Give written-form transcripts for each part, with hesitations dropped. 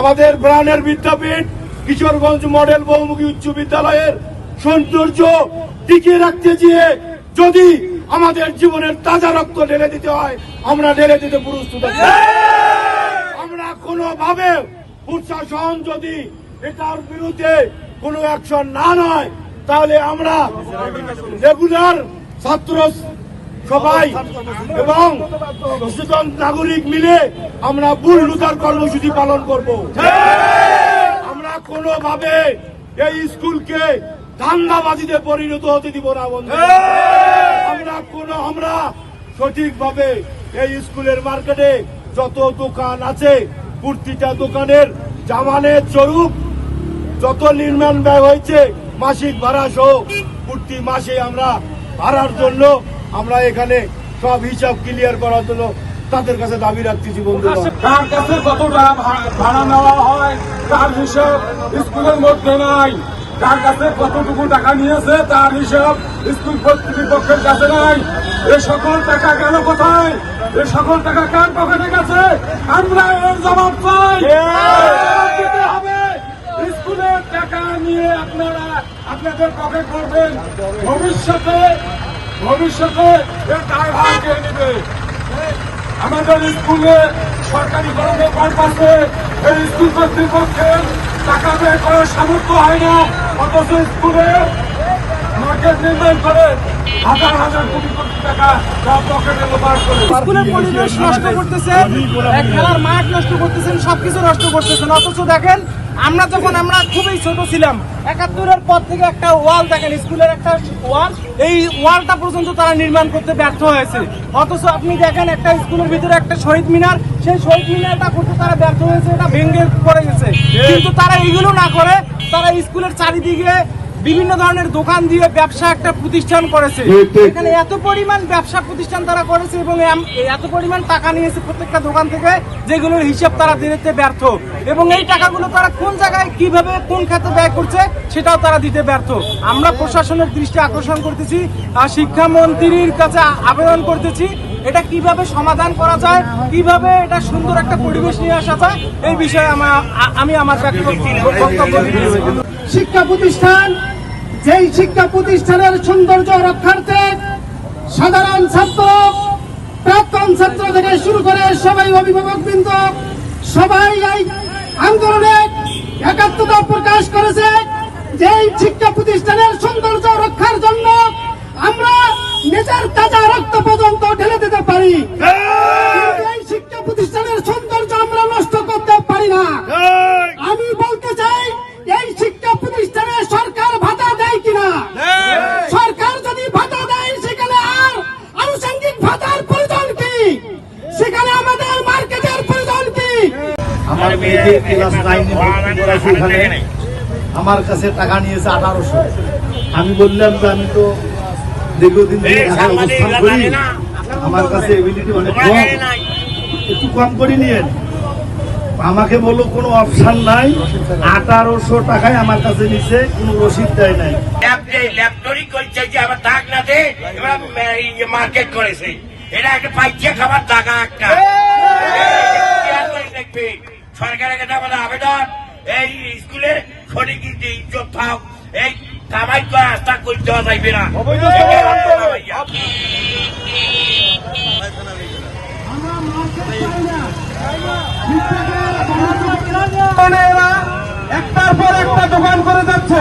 আমাদের প্রাণের বিদ্যাপীঠ কিশোরগঞ্জ মডেল বহুমুখী উচ্চ বিদ্যালয়ের সৌন্দর্য টিকিয়ে রাখতে গিয়ে যদি আমাদের জীবনের তাজা রক্ত ঢেলে দিতে হয়, আমরা ঢেলে দিতে প্রস্তুত আছি। আমরা কোনোভাবে প্রশাসন যদি এটার বিরুদ্ধে কোনো অ্যাকশন না নয়, তাহলে আমরা রেগুলার ছাত্র সবাই এবং সচেতন নাগরিক মিলে আমরা বুলডোজার কর্মসূচি পালন করব। আমরা কোনোভাবে এই স্কুলকে ধান্দাবাজিতে পরিণত হতে দিব না বন্ধু। আমরা সঠিকভাবে এই স্কুলের মার্কেটে যত দোকান আছে, প্রতিটা দোকানের জামানের স্বরূপ যত নির্মাণ ব্যয় হয়েছে মাসিক ভাড়া সহ প্রতি মাসে আমরা ভাড়ার জন্য আমরা এখানে সব হিসাব ক্লিয়ার করার জন্য তাদের কাছে দাবি রাখতেছি বন্ধু। কার কাছে কতটা ভাড়া নেওয়া হয় তার হিসাব স্কুলের মধ্যে নাই, কার কাছে কতটুকু টাকা নিয়েছে তার হিসাব স্কুল কর্তৃপক্ষের কাছে নাই। এ সকল টাকা গেল কোথায়? এ সকল টাকা কার পকেটে গেছে? আমরা এর জবাব চাই। দিতে হবে। স্কুলের টাকা নিয়ে আপনারা আপনাদের পকেট করবেন, ভবিষ্যতে এর দায়ভার কে নেবে? আমাদের স্কুলে সরকারি কলেজের পারপাসে এই স্কুল কর্তৃপক্ষের টাকা ব্যয় করার সামর্থ্য হয় না, অথচ স্কুলে মার্কেট নির্মাণ করে হাজার হাজার কোটি কোটি টাকা সব পকেটে লোপাট করে স্কুলের পরিবেশ নষ্ট করতেছেন, খেলার মাঠ নষ্ট করতেছেন, সবকিছু নষ্ট করতেছেন। অথচ দেখেন আমরা খুবই ছোট ছিলাম, 71-এর পর থেকে একটা ওয়াল দেখেন, স্কুলের একটা ওয়াল, এই ওয়ালটা পর্যন্ত তারা নির্মাণ করতে ব্যর্থ হয়েছে। অথচ আপনি দেখেন একটা স্কুলের ভিতরে একটা শহীদ মিনার, সেই শহীদ মিনারটা করতে তারা ব্যর্থ হয়েছে, এটা ভেঙে পড়ে গেছে। কিন্তু তারা এইগুলো না করে তারা স্কুলের চারিদিকে বিভিন্ন ধরনের দোকান দিয়ে ব্যবসা একটা প্রতিষ্ঠান করেছে। এখানে এত পরিমাণ ব্যবসা প্রতিষ্ঠান তারা করেছে এবং এত পরিমাণ টাকা নিয়েছে প্রত্যেকটা দোকান থেকে, যেগুলোর হিসাব তারা দিতে ব্যর্থ। এবং এই টাকাগুলো তারা কোন জায়গায় কিভাবে কোন খাতে ব্যয় করছে সেটাও তারা দিতে ব্যর্থ। আমরা প্রশাসনের দৃষ্টি আকর্ষণ করতেছি, শিক্ষামন্ত্রীর কাছে আবেদন করতেছি, এটা কিভাবে সমাধান করা যায়, কিভাবে এটা সুন্দর একটা পরিবেশ নিয়ে আসা যায়, এই বিষয়ে আমি আমার বক্তব্য দিয়েছি। শিক্ষা প্রতিষ্ঠান, যেই শিক্ষা প্রতিষ্ঠানের সৌন্দর্য রক্ষার্থে সাধারণ ছাত্র, প্রাক্তন ছাত্র থেকে শুরু করে সবাই অভিভাবকবৃন্দ সবাই এই আন্দোলনে একাত্মতা প্রকাশ করেছে। যেই শিক্ষা প্রতিষ্ঠানের সৌন্দর্য রক্ষার জন্য আমরা নিজের তাজা রক্ত পর্যন্ত ঢেলে দিতে পারি, এই শিক্ষা প্রতিষ্ঠানের সৌন্দর্য আমরা নষ্ট করতে পারি না। আমি বলতে চাই, এই শিক্ষা প্রতিষ্ঠানে সরকার ভাতা দেয় কিনা? সরকার যদি ভাতা দেয় সেখানে আর আনুষঙ্গিক ভাতার প্রয়োজন কি? সেখানে আমাদের মার্কেটের প্রয়োজন কি? আমার মেয়েকে ক্লাস 9-এ ভর্তি করাইছে, এখানে আমার কাছে টাকা নিয়েছে 1800। আমি বললাম যে আমি তো দীর্ঘদিন অবস্থান করি, আমার কাছে এবিলিটি অনেক কম, একটু কম করে নিয়েন। আমাকে বললো কোনো অপশন নাই, 1800 টাকায় আমার কাছে নিচ্ছে, কোনো রসিদ দেয় নাই। মার্কেট করেছে, এটা একটা পাইছে খাবার টাকা একটা সরকারের কাছে আমাদের আবেদন, এই স্কুলে সঠিক ইজ্জত থাক, এই কামাই করা রাস্তা করে দেওয়া যাইবে না। একটার পর একটা দোকান করে যাচ্ছে,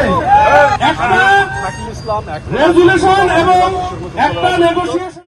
একটা রেজুলেশন এবং একটা নেগোসিয়েশন।